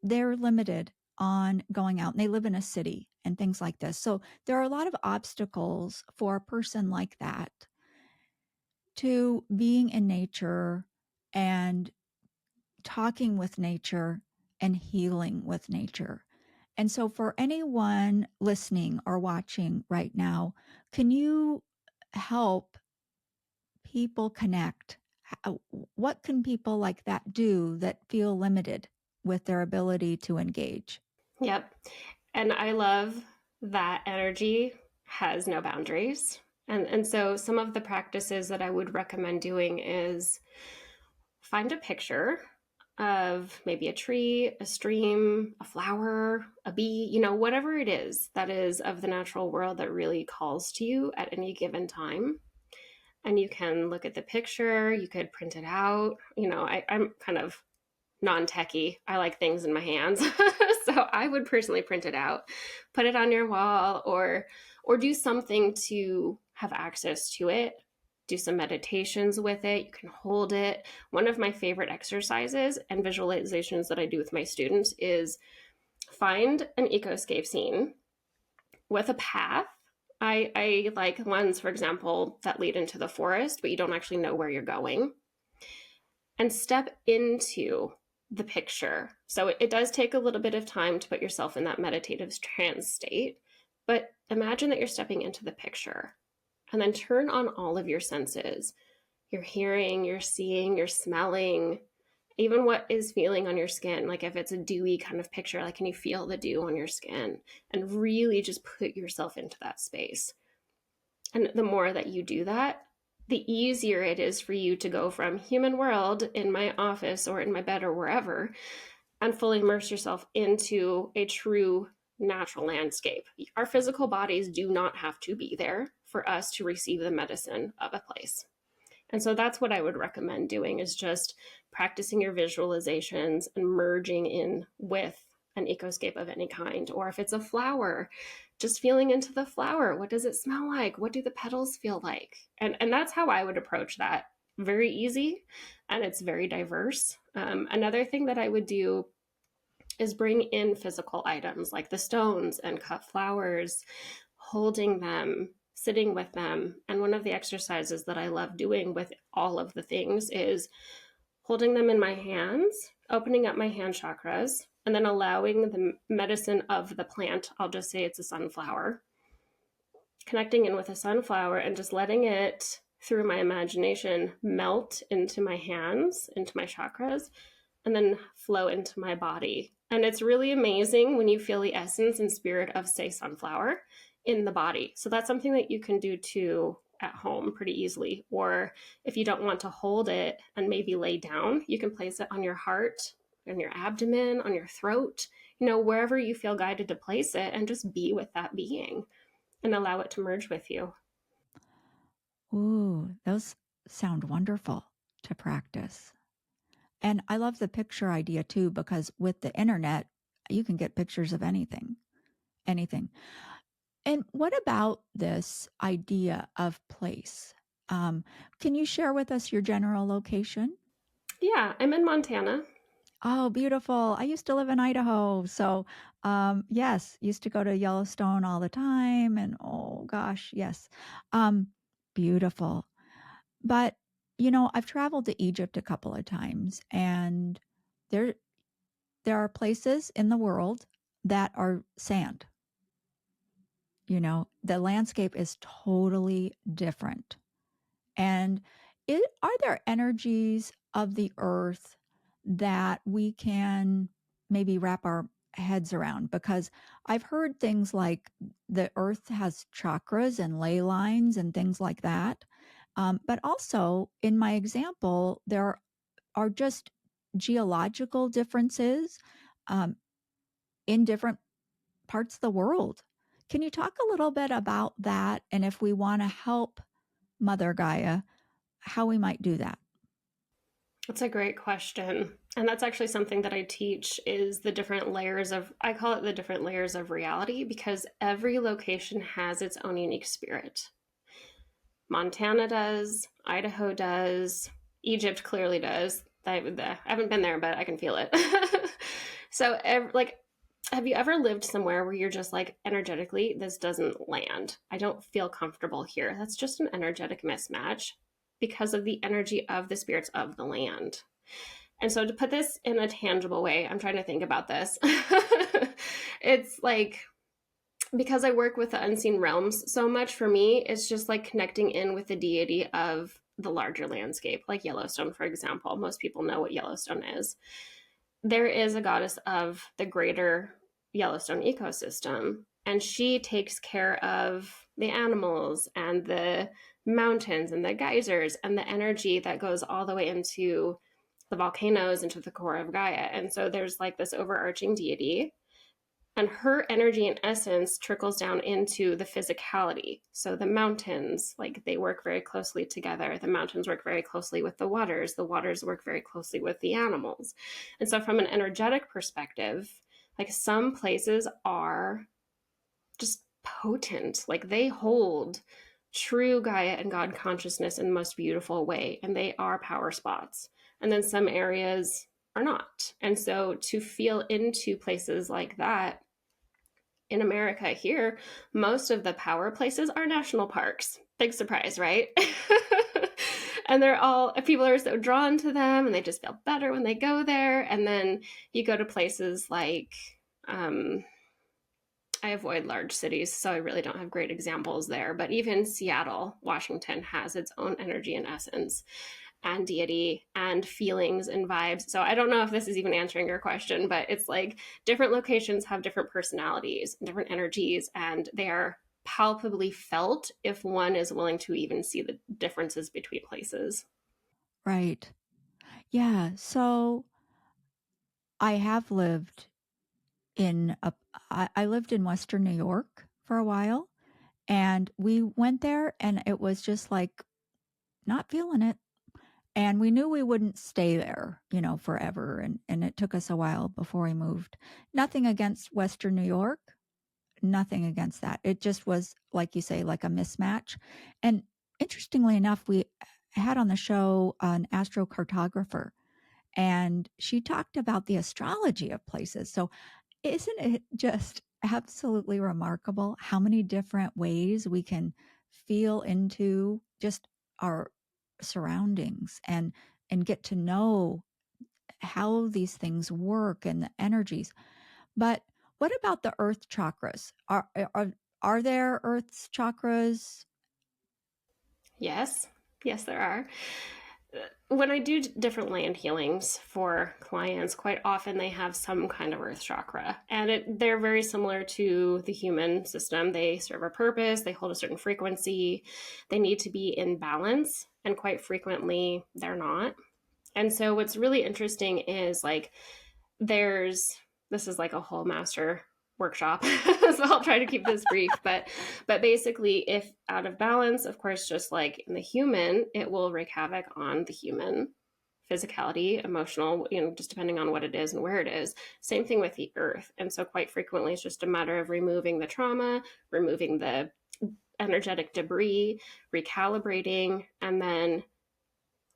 they're limited on going out and they live in a city and things like this. So there are a lot of obstacles for a person like that to being in nature and talking with nature and healing with nature. And so, for anyone listening or watching right now, can you help people connect? What can people like that do that feel limited with their ability to engage? Yep. And I love that energy has no boundaries. And so some of the practices that I would recommend doing is find a picture of maybe a tree, a stream, a flower, a bee, whatever it is that is of the natural world that really calls to you at any given time. And you can look at the picture, you could print it out. I'm kind of non-techie. I like things in my hands. So I would personally print it out, put it on your wall, or do something to have access to it. Do some meditations with it. You can hold it. One of my favorite exercises and visualizations that I do with my students is find an ecoscape scene with a path. I like ones, for example, that lead into the forest, but you don't actually know where you're going, and step into the picture. So it does take a little bit of time to put yourself in that meditative trance state, but imagine that you're stepping into the picture and then turn on all of your senses. You're hearing, you're seeing, you're smelling, even what is feeling on your skin. Like if it's a dewy kind of picture, like can you feel the dew on your skin? And really just put yourself into that space. And the more that you do that, the easier it is for you to go from human world in my office or in my bed or wherever and fully immerse yourself into a true natural landscape. Our physical bodies do not have to be there for us to receive the medicine of a place. And so that's what I would recommend doing, is just practicing your visualizations and merging in with an ecoscape of any kind. Or if it's a flower, just feeling into the flower. What does it smell like? What do the petals feel like? And that's how I would approach that. Very easy, and it's very diverse. Another thing that I would do is bring in physical items like the stones and cut flowers, holding them, sitting with them. And one of the exercises that I love doing with all of the things is holding them in my hands, opening up my hand chakras, and then allowing the medicine of the plant, I'll just say it's a sunflower, connecting in with a sunflower and just letting it, through my imagination, melt into my hands, into my chakras, and then flow into my body. And it's really amazing when you feel the essence and spirit of, say, sunflower in the body. So that's something that you can do too at home pretty easily. Or if you don't want to hold it and maybe lay down, you can place it on your heart, on your abdomen, on your throat, wherever you feel guided to place it, and just be with that being and allow it to merge with you. Ooh, those sound wonderful to practice. And I love the picture idea too, because with the internet, you can get pictures of anything, anything. And what about this idea of place? Can you share with us your general location? Yeah, I'm in Montana. Oh, beautiful. I used to live in Idaho. So, yes, used to go to Yellowstone all the time. And oh gosh, yes. Um, Beautiful. But, I've traveled to Egypt a couple of times, and there there are places in the world that are sand. The landscape is totally different. And are there energies of the earth that we can maybe wrap our heads around? Because I've heard things like the earth has chakras and ley lines and things like that. But also, in my example, there are just geological differences um, in different parts of the world. Can you talk a little bit about that? And if we want to help Mother Gaia, how we might do that? That's a great question. And that's actually something that I teach is the different layers of, I call it the different layers of reality, because every location has its own unique spirit. Montana does, Idaho does, Egypt clearly does. I haven't been there, but I can feel it. So, like, have you ever lived somewhere where you're just like, energetically, this doesn't land? I don't feel comfortable here. That's just an energetic mismatch because of the energy of the spirits of the land. And so, to put this in a tangible way, I'm trying to think about this. It's like, because I work with the unseen realms so much, for me, it's just like connecting in with the deity of the larger landscape, like Yellowstone, for example. Most people know what Yellowstone is. There is a goddess of the greater Yellowstone ecosystem, and she takes care of the animals and the mountains and the geysers and the energy that goes all the way into the volcanoes, into the core of Gaia. And so there's like this overarching deity, and her energy and essence trickles down into the physicality. So the mountains, like, they work very closely together. The mountains work very closely with the waters work very closely with the animals. And so from an energetic perspective, like, some places are just potent, like they hold true Gaia and God consciousness in the most beautiful way, and they are power spots. And then some areas are not. And so to feel into places like that, in America here, most of the power places are national parks. Big surprise, right? And people are so drawn to them, and they just feel better when they go there. And then you go to places like, I avoid large cities, so I really don't have great examples there. But even Seattle, Washington has its own energy and essence and deity and feelings and vibes. So I don't know if this is even answering your question, but it's like different locations have different personalities, different energies, and they are palpably felt if one is willing to even see the differences between places. Right. Yeah. So I have lived I lived in Western New York for a while, and we went there, and it was just like not feeling it. And we knew we wouldn't stay there, forever. And it took us a while before we moved. Nothing against Western New York, nothing against that. It just was, like you say, like a mismatch. And interestingly enough, we had on the show an astrocartographer, and she talked about the astrology of places. So, isn't it just absolutely remarkable how many different ways we can feel into just our surroundings and get to know how these things work and the energies? But what about the earth chakras? Are there earth's chakras? Yes, yes, there are. When I do different land healings for clients, quite often they have some kind of earth chakra, and they're very similar to the human system. They serve a purpose, they hold a certain frequency, they need to be in balance, and quite frequently they're not. And so what's really interesting is, like, there's this is like a whole master workshop, so I'll try to keep this brief. But basically, if out of balance, of course, just like in the human, it will wreak havoc on the human physicality, emotional, just depending on what it is and where it is. Same thing with the earth. And so quite frequently it's just a matter of removing the trauma, removing the energetic debris, recalibrating, and then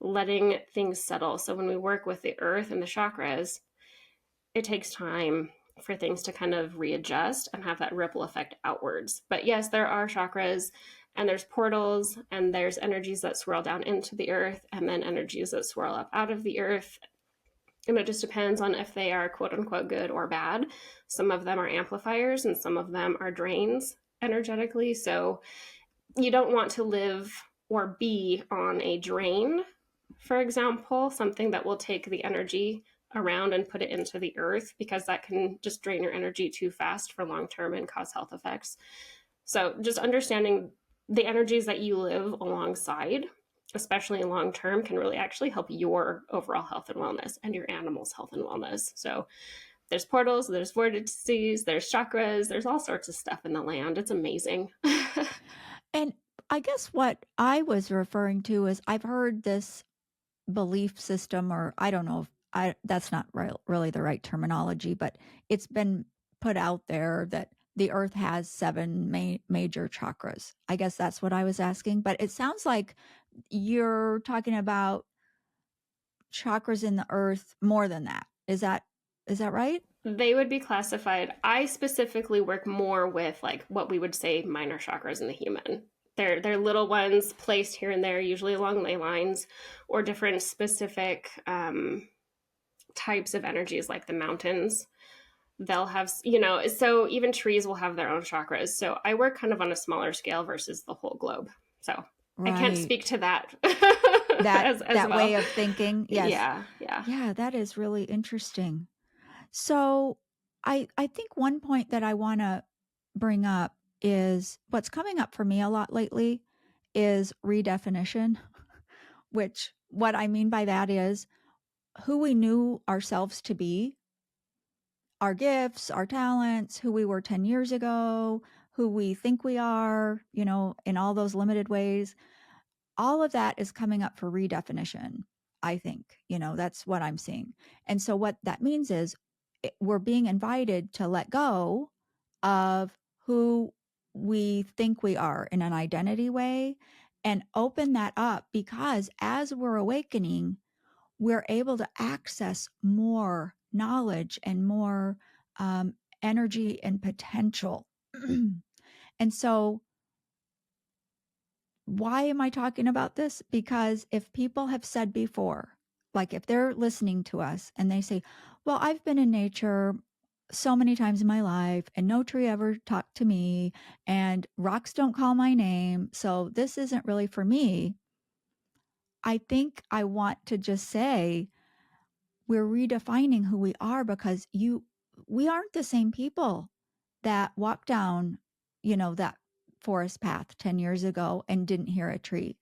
letting things settle. So when we work with the earth and the chakras, it takes time for things to kind of readjust and have that ripple effect outwards. But yes, there are chakras, and there's portals, and there's energies that swirl down into the earth, and then energies that swirl up out of the earth. And it just depends on if they are quote unquote good or bad. Some of them are amplifiers, and some of them are drains. energetically. So you don't want to live or be on a drain, for example, something that will take the energy around and put it into the earth, because that can just drain your energy too fast for long term and cause health effects. So just understanding the energies that you live alongside, especially long term, can really actually help your overall health and wellness and your animal's health and wellness. So there's portals, there's vortices, there's chakras, there's all sorts of stuff in the land. It's amazing. And I guess what I was referring to is I've heard this belief system, or I don't know if that's not really the right terminology, but it's been put out there that the earth has 7 major chakras. I guess that's what I was asking, but it sounds like you're talking about chakras in the earth more than that. Is that right? They would be classified. I specifically work more with like what we would say minor chakras in the human. They're little ones placed here and there, usually along ley lines, or different specific types of energies, like the mountains. They'll have, so even trees will have their own chakras. So I work kind of on a smaller scale versus the whole globe. So I can't Right. speak to that That as well. way of thinking. Yes. Yeah, yeah. Yeah, that is really interesting. So I think one point that I want to bring up is what's coming up for me a lot lately is redefinition, which what I mean by that is who we knew ourselves to be, our gifts, our talents, who we were 10 years ago, who we think we are, in all those limited ways. All of that is coming up for redefinition. I think, that's what I'm seeing. And so what that means is we're being invited to let go of who we think we are in an identity way and open that up, because as we're awakening, we're able to access more knowledge and more um, energy and potential. And so why am I talking about this? Because if people have said before, like if they're listening to us and they say, well, I've been in nature so many times in my life and no tree ever talked to me and rocks don't call my name, so this isn't really for me. I think I want to just say we're redefining who we are, because we aren't the same people that walked down, that forest path 10 years ago and didn't hear a tree.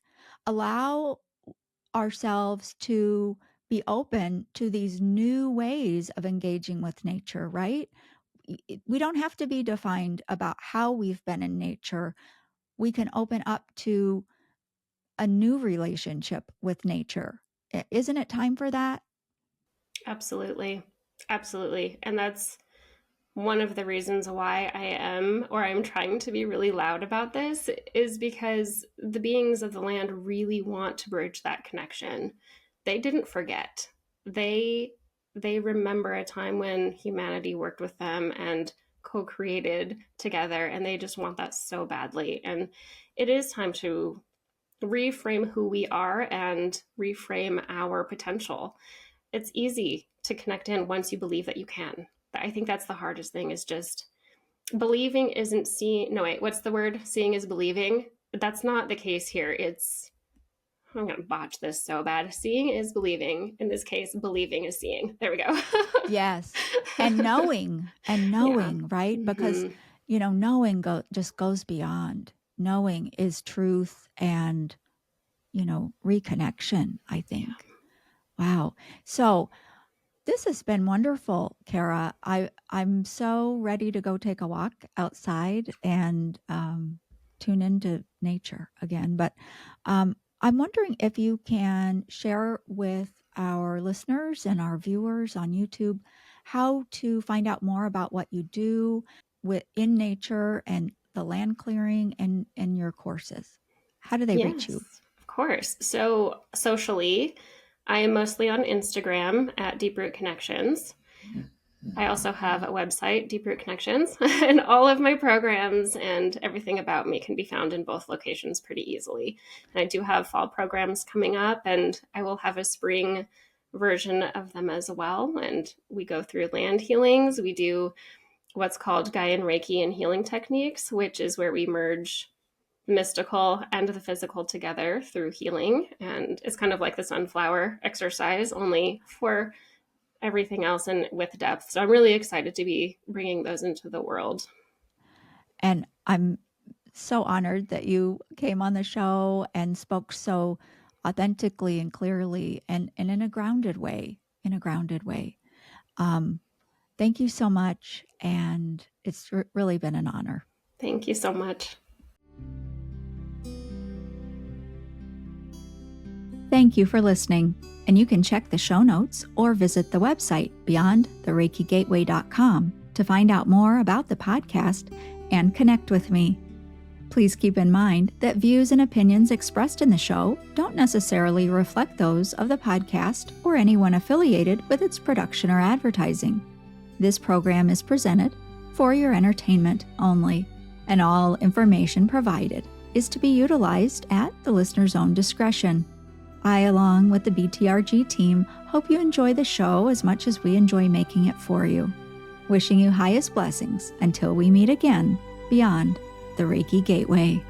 Allow ourselves to be open to these new ways of engaging with nature, right? We don't have to be defined about how we've been in nature. We can open up to a new relationship with nature. Isn't it time for that? Absolutely. Absolutely. And that's one of the reasons why I'm trying to be really loud about this, is because the beings of the land really want to bridge that connection. They didn't forget. They they remember a time when humanity worked with them and co-created together, and they just want that so badly. And it is time to reframe who we are and reframe our potential. It's easy to connect in once you believe that you can. I think that's the hardest thing, is just believing isn't seeing. No, wait, what's the word? Seeing is believing. That's not the case here. I'm going to botch this so bad. Seeing is believing. In this case, believing is seeing. There we go. Yes. And knowing Yeah. right? Because, Mm-hmm. knowing just goes beyond. Knowing is truth and, reconnection, I think. Wow. So this has been wonderful, Kara. I'm so ready to go take a walk outside and tune into nature again. But I'm wondering if you can share with our listeners and our viewers on YouTube how to find out more about what you do in nature and the land clearing and your courses. How do they reach you? Yes, of course. So socially, I am mostly on Instagram at Deep Root Connections. I also have a website, Deep Root Connections, and all of my programs and everything about me can be found in both locations pretty easily. And I do have fall programs coming up, and I will have a spring version of them as well. And we go through land healings. We do what's called Gaian Reiki and healing techniques, which is where we merge the mystical and the physical together through healing. And it's kind of like the sunflower exercise, only for everything else and with depth. So I'm really excited to be bringing those into the world. And I'm so honored that you came on the show and spoke so authentically and clearly and in a grounded way, Thank you so much. And it's really been an honor. Thank you so much. Thank you for listening. And you can check the show notes or visit the website beyondthereikigateway.com to find out more about the podcast and connect with me. Please keep in mind that views and opinions expressed in the show don't necessarily reflect those of the podcast or anyone affiliated with its production or advertising. This program is presented for your entertainment only, and all information provided is to be utilized at the listener's own discretion. I, along with the BTRG team, hope you enjoy the show as much as we enjoy making it for you. Wishing you highest blessings until we meet again beyond the Reiki Gateway.